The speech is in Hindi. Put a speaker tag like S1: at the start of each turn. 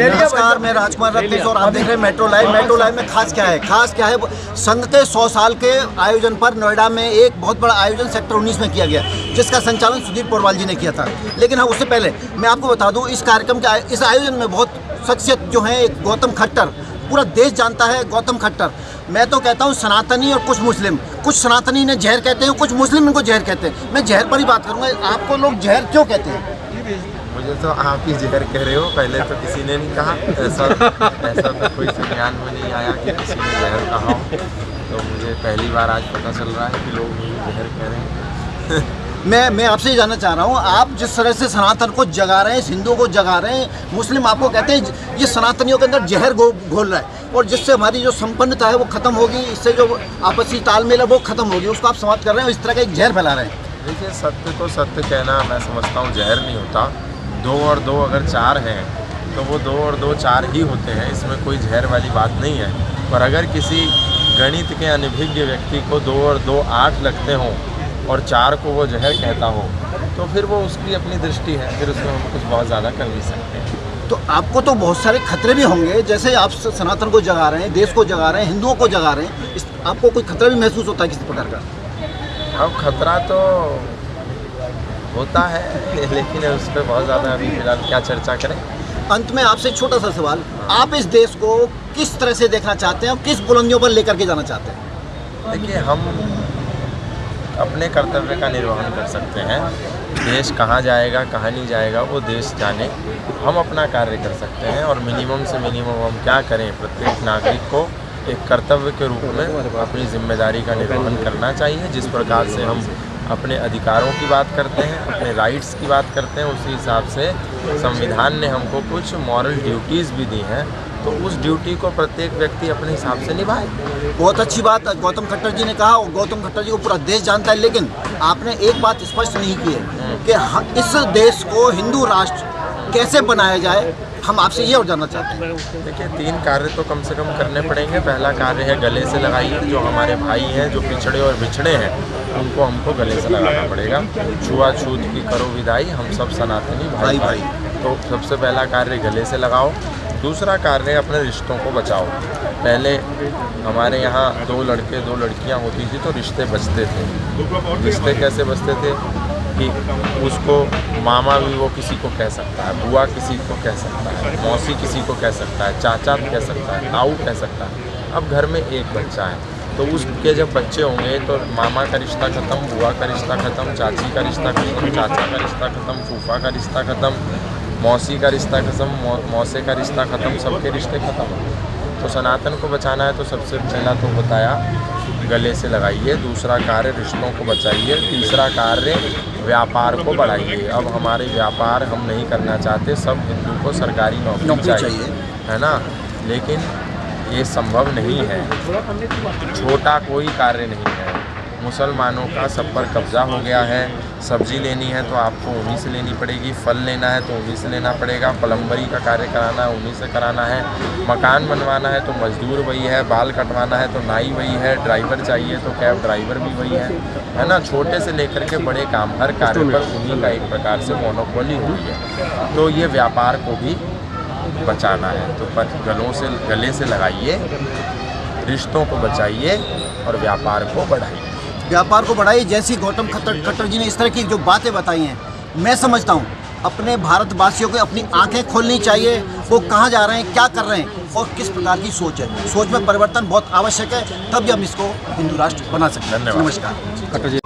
S1: नमस्कार, मैं राजकुमार रत्नेश और आप देख रहे हैं मेट्रो लाइव। मेट्रो लाइव में खास क्या है? संघ के 100 साल के आयोजन पर नोएडा में एक बहुत बड़ा आयोजन सेक्टर 19 में किया गया, जिसका संचालन सुधीर पोरवाल जी ने किया था। लेकिन हाँ, उससे पहले मैं आपको बता दूं, इस कार्यक्रम के इस आयोजन में बहुत शख्सियत जो है, एक गौतम खट्टर, पूरा देश जानता है गौतम खट्टर। मैं तो कहता हूँ सनातनी और कुछ मुस्लिम, कुछ सनातनी ने जहर कहते हैं, कुछ मुस्लिम इनको जहर कहते हैं। मैं जहर पर ही बात करूँगा। आपको लोग जहर क्यों कहते हैं?
S2: मुझे तो आप ही जहर कह रहे हो, पहले तो किसी ने नहीं कहा। ऐसा तो कोई संज्ञान में नहीं आया कि किसी ने जहर कहा हो। तो मुझे पहली बार आज पता चल रहा है कि लोग मुझे जहर कह रहे हैं।
S1: मैं आपसे ये जानना चाह रहा हूँ, आप जिस तरह से सनातन को जगा रहे हैं, हिंदुओं को जगा रहे हैं, मुस्लिम आपको कहते हैं ये सनातनियों के अंदर जहर घोल रहा है और जिससे हमारी जो संपन्नता है वो खत्म होगी, इससे जो आपसी तालमेल है वो खत्म होगी, उसको आप समाप्त कर रहे हैं, इस तरह का एक जहर फैला रहे हैं।
S2: देखिए, सत्य तो सत्य कहना मैं समझता हूँ जहर नहीं होता। 2 और 2 अगर 4 हैं तो वो 2 और 2 4 ही होते हैं, इसमें कोई जहर वाली बात नहीं है। पर अगर किसी गणित के अनभिज्ञ व्यक्ति को 2 और 2 8 लगते हों और 4 को वो जहर कहता हो, तो फिर वो उसकी अपनी दृष्टि है, फिर उसमें हम कुछ बहुत ज़्यादा कर नहीं सकते हैं।
S1: तो आपको तो बहुत सारे खतरे भी होंगे, जैसे आप सनातन को जगा रहे हैं, देश को जगा रहे हैं, हिंदुओं को जगा रहे हैं, आपको कोई खतरा भी महसूस होता है किसी प्रकार का?
S2: अब खतरा तो होता है, लेकिन उस पर बहुत ज़्यादा अभी फिलहाल क्या चर्चा करें।
S1: अंत में आपसे छोटा सा सवाल, आप इस देश को किस तरह से देखना चाहते हैं और किस बुलंदियों पर लेकर के जाना चाहते हैं?
S2: देखिए, हम अपने कर्तव्य का निर्वहन कर सकते हैं। देश कहाँ जाएगा कहाँ नहीं जाएगा वो देश जाने। हम अपना कार्य कर सकते हैं और मिनिमम से मिनिमम हम क्या करें, प्रत्येक नागरिक को एक कर्तव्य के रूप में अपनी जिम्मेदारी का निर्वहन करना चाहिए। जिस प्रकार से हम अपने अधिकारों की बात करते हैं, अपने राइट्स की बात करते हैं, उसी हिसाब से संविधान ने हमको कुछ मॉरल ड्यूटीज़ भी दी हैं, तो उस ड्यूटी को प्रत्येक व्यक्ति अपने हिसाब से निभाए।
S1: बहुत अच्छी बात गौतम खट्टर जी ने कहा, और गौतम खट्टर जी को पूरा देश जानता है। लेकिन आपने एक बात स्पष्ट नहीं की है कि इस देश को हिंदू राष्ट्र कैसे बनाया जाए। हम आपसे ये और जानना चाहते हैं।
S2: देखिए, 3 कार्य तो कम से कम करने पड़ेंगे। पहला कार्य है गले से लगाइए। जो हमारे भाई हैं, जो पिछड़े और बिछड़े हैं, उनको हमको गले से लगाना पड़ेगा। छुआछूत की करो विदाई, हम सब सनातनी भाई भाई। तो सबसे पहला कार्य गले से लगाओ। दूसरा कार्य अपने रिश्तों को बचाओ। पहले हमारे यहाँ 2 लड़के 2 लड़कियाँ होती थी तो रिश्ते बचते थे। रिश्ते कैसे बचते थे कि उसको मामा भी वो किसी को कह सकता है, बुआ किसी को कह सकता है, मौसी किसी को कह सकता है, चाचा कह सकता है, ताऊ कह सकता है। अब घर में एक बच्चा है तो उसके जब बच्चे होंगे तो मामा का रिश्ता ख़त्म, बुआ का रिश्ता ख़त्म, चाची का रिश्ता ख़त्म, चाचा का रिश्ता ख़त्म, फूफा का रिश्ता ख़त्म, मौसी का रिश्ता ख़त्म, मौसे का रिश्ता ख़त्म, सबके रिश्ते ख़त्म। तो सनातन को बचाना है तो सबसे पहला तो बताया गले से लगाइए। दूसरा कार्य रिश्तों को बचाइए। तीसरा कार्य व्यापार को बढ़ाइए। अब हमारे व्यापार हम नहीं करना चाहते, सब हिंदू को सरकारी नौकरी चाहिए, है ना। लेकिन ये संभव नहीं है। छोटा कोई कार्य नहीं है। मुसलमानों का सब पर कब्जा हो गया है। सब्जी लेनी है तो आपको उन्हीं से लेनी पड़ेगी, फल लेना है तो उन्हीं से लेना पड़ेगा, प्लम्बरी का कार्य कराना है उन्हीं से कराना है, मकान बनवाना है तो मजदूर वही है, बाल कटवाना है तो नाई वही है, ड्राइवर चाहिए तो कैब ड्राइवर भी वही है ना। छोटे से लेकर के बड़े काम, हर कार्य पर उन्हीं का एक प्रकार से मोनोपोली हुई है। तो ये व्यापार को भी बचाना है तो गले से लगाइए, रिश्तों को बचाइए और व्यापार को बढ़ाइए।
S1: व्यापार को बढ़ाइए। जैसी गौतम खट्टर जी ने इस तरह की जो बातें बताई हैं, मैं समझता हूँ अपने भारतवासियों को अपनी आंखें खोलनी चाहिए। वो कहाँ जा रहे हैं, क्या कर रहे हैं और किस प्रकार की सोच है। सोच में परिवर्तन बहुत आवश्यक है, तभी हम इसको हिंदू राष्ट्र बना सकते हैं।
S2: धन्यवाद।
S1: नमस्कार।